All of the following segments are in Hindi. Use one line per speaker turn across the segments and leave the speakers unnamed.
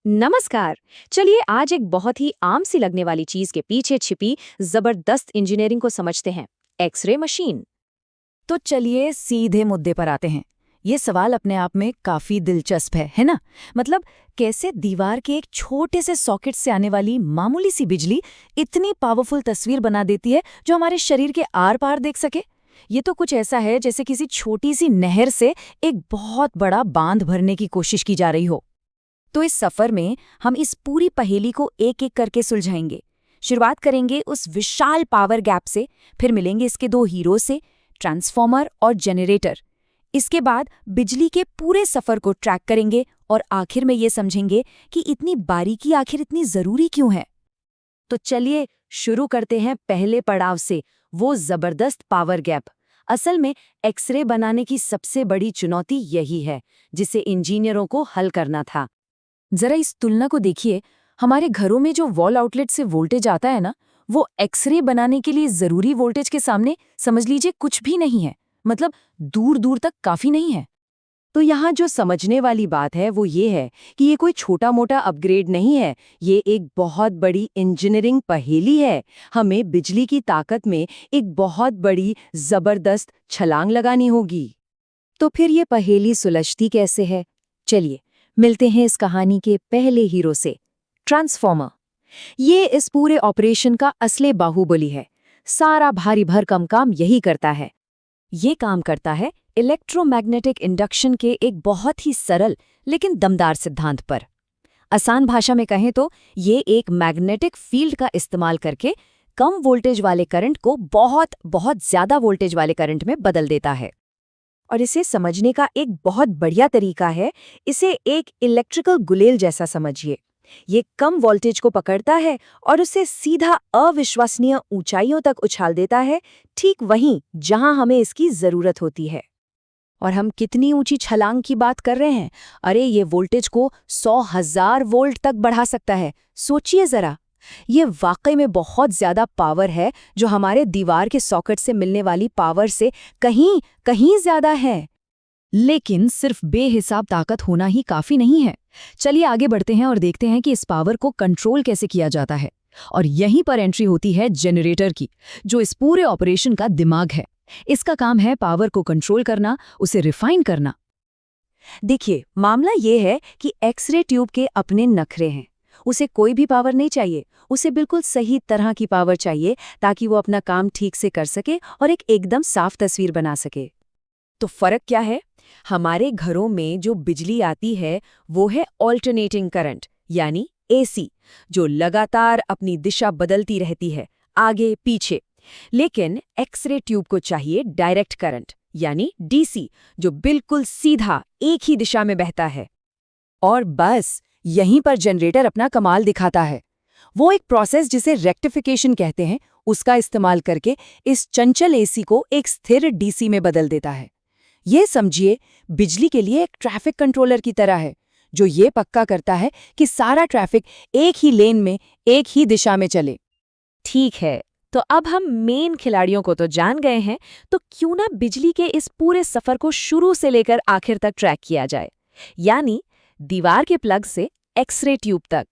नमस्कार। चलिए आज एक बहुत ही आम सी लगने वाली चीज के पीछे छिपी जबरदस्त इंजीनियरिंग को समझते हैं। X ray machine.
तो चलिए सीधे मुद्दे पर आते हैं। ये सवाल अपने आप में काफी दिलचस्प है ना? मतलब कैसे दीवार के एक छोटे से सॉकेट से आने वाली मामूली सी बिजली इतनी पावरफुल तस्वीर बना देती है जो हमारे शरीर के आर पार देख सके। ये तो कुछ ऐसा है जैसे किसी छोटी सी नहर से एक बहुत बड़ा बांध भरने की कोशिश की जा रही हो। तो इस सफर में हम इस पूरी पहेली को एक एक करके सुलझाएंगे। शुरुआत करेंगे उस विशाल पावर गैप से, फिर मिलेंगे इसके दो हीरो से, ट्रांसफॉर्मर और जनरेटर। इसके बाद बिजली के पूरे सफर को ट्रैक करेंगे और आखिर में ये समझेंगे कि इतनी बारीकी आखिर इतनी जरूरी क्यों है।
तो चलिए शुरू करते हैं पहले पड़ाव से, वो जबरदस्त पावर गैप। असल में एक्सरे बनाने की सबसे बड़ी चुनौती यही है जिसे इंजीनियरों को हल करना था।
जरा इस तुलना को देखिए। हमारे घरों में जो वॉल आउटलेट से वोल्टेज आता है ना, वो एक्सरे बनाने के लिए जरूरी वोल्टेज के सामने समझ लीजिए कुछ भी नहीं है। मतलब दूर दूर तक काफी नहीं है।
तो यहाँ जो समझने वाली बात है वो ये है कि ये कोई छोटा मोटा अपग्रेड नहीं है, ये एक बहुत बड़ी इंजीनियरिंग पहेली है। हमें बिजली की ताकत में एक बहुत बड़ी जबरदस्त छलांग लगानी होगी।
तो फिर ये पहेली सुलझती कैसे है? चलिए मिलते हैं इस कहानी के पहले हीरो से, ट्रांसफॉर्मर। ये इस पूरे ऑपरेशन का असली बाहुबली है। सारा भारी भरकम काम यही करता है। ये काम करता है इलेक्ट्रोमैग्नेटिक इंडक्शन के एक बहुत ही सरल लेकिन दमदार सिद्धांत पर। आसान भाषा में कहें तो ये एक मैग्नेटिक फील्ड का इस्तेमाल करके कम वोल्टेज वाले करंट को बहुत बहुत ज्यादा वोल्टेज वाले करंट में बदल देता है।
और इसे समझने का एक बहुत बढ़िया तरीका है, इसे एक इलेक्ट्रिकल गुलेल जैसा समझिए। ये कम वोल्टेज को पकड़ता है और उसे सीधा अविश्वसनीय ऊंचाइयों तक उछाल देता है, ठीक वहीं जहां हमें इसकी जरूरत होती है।
और हम कितनी ऊंची छलांग की बात कर रहे हैं? अरे ये वोल्टेज को 100,000 वोल्ट तक बढ़ा सकता है। सोचिए जरा, ये वाकई में बहुत ज्यादा पावर है जो हमारे दीवार के सॉकेट से मिलने वाली पावर से कहीं कहीं ज्यादा है। लेकिन सिर्फ बेहिसाब ताकत होना ही काफी नहीं है। चलिए आगे बढ़ते हैं और देखते हैं कि इस पावर को कंट्रोल कैसे किया जाता है। और यहीं पर एंट्री होती है जनरेटर की, जो इस पूरे ऑपरेशन का दिमाग है। इसका काम है पावर को कंट्रोल करना, उसे रिफाइन करना।
देखिए, मामला ये है कि एक्सरे ट्यूब के अपने नखरे हैं। उसे कोई भी पावर नहीं चाहिए, उसे बिल्कुल सही तरह की पावर चाहिए ताकि वो अपना काम ठीक से कर सके और एक एकदम साफ तस्वीर बना सके।
तो फर्क क्या है? हमारे घरों में जो बिजली आती है वो है ऑल्टरनेटिंग करंट, यानी एसी, जो लगातार अपनी दिशा बदलती रहती है, आगे पीछे। लेकिन एक्सरे ट्यूब को चाहिए डायरेक्ट करंट, यानी डीसी, जो बिल्कुल सीधा एक ही दिशा में बहता है। और बस यहीं पर जनरेटर अपना कमाल दिखाता है। वो एक प्रोसेस जिसे रेक्टिफिकेशन कहते हैं, उसका इस्तेमाल करके इस चंचल एसी को एक स्थिर डीसी में बदल देता है। ये समझिए बिजली के लिए एक ट्रैफिक कंट्रोलर की तरह है, जो ये पक्का करता है कि सारा ट्रैफिक एक ही लेन में एक ही दिशा में चले।
ठीक है, तो अब हम मेन खिलाड़ियों को तो जान गए हैं, तो क्यों ना बिजली के इस पूरे सफर को शुरू से लेकर आखिर तक ट्रैक किया जाए, यानी दीवार के प्लग से एक्सरे ट्यूब तक।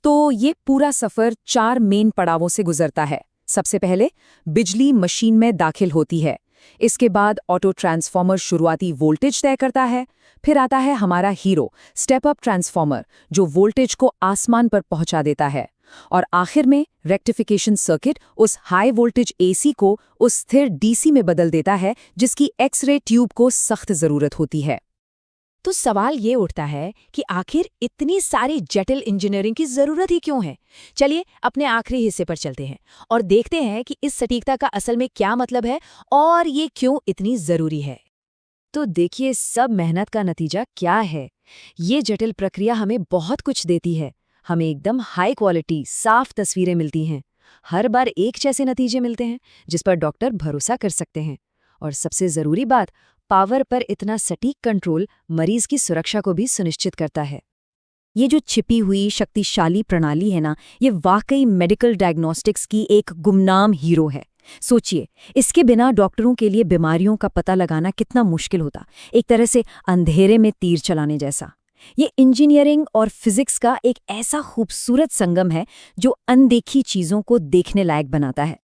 तो ये पूरा सफर 4 मेन पड़ावों से गुजरता है। सबसे पहले बिजली मशीन में दाखिल होती है। इसके बाद ऑटो ट्रांसफॉर्मर शुरुआती वोल्टेज तय करता है। फिर आता है हमारा हीरो, स्टेप अप ट्रांसफॉर्मर, जो वोल्टेज को आसमान पर पहुंचा देता है। और आखिर में रेक्टिफिकेशन सर्किट उस हाई वोल्टेज एसी को उस स्थिर डीसी में बदल देता है, जिसकी एक्सरे ट्यूब को सख्त जरूरत होती है।
तो सवाल ये उठता है कि आखिर इतनी सारी जटिल इंजीनियरिंग की जरूरत ही क्यों है। चलिए अपने आखिरी हिस्से पर चलते हैं और देखते हैं कि इस सटीकता का असल में क्या मतलब है और ये क्यों इतनी जरूरी है।
तो देखिए सब मेहनत का नतीजा क्या है। ये जटिल प्रक्रिया हमें बहुत कुछ देती है। हमें एकदम हाई क्वालिटी साफ तस्वीरें मिलती हैं। हर बार एक जैसे नतीजे मिलते हैं जिस पर डॉक्टर भरोसा कर सकते हैं। और सबसे जरूरी बात, पावर पर इतना सटीक कंट्रोल मरीज की सुरक्षा को भी सुनिश्चित करता है। ये जो छिपी हुई शक्तिशाली प्रणाली है ना, ये वाकई मेडिकल डायग्नोस्टिक्स की एक गुमनाम हीरो है। सोचिए, इसके बिना डॉक्टरों के लिए बीमारियों का पता लगाना कितना मुश्किल होता, एक तरह से अंधेरे में तीर चलाने जैसा। ये इंजीनियरिंग और फिजिक्स का एक ऐसा खूबसूरत संगम है जो अनदेखी चीजों को देखने लायक बनाता है।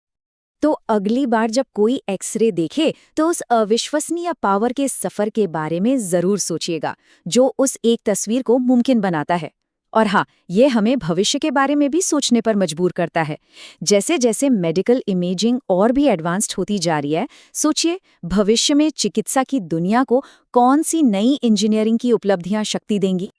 तो अगली बार जब कोई एक्सरे देखे तो उस अविश्वसनीय पावर के सफर के बारे में जरूर सोचिएगा जो उस एक तस्वीर को मुमकिन बनाता है। और हाँ, ये हमें भविष्य के बारे में भी सोचने पर मजबूर करता है। जैसे जैसे मेडिकल इमेजिंग और भी एडवांस्ड होती जा रही है, सोचिए भविष्य में चिकित्सा की दुनिया को कौन सी नई इंजीनियरिंग की उपलब्धियां शक्ति देंगी।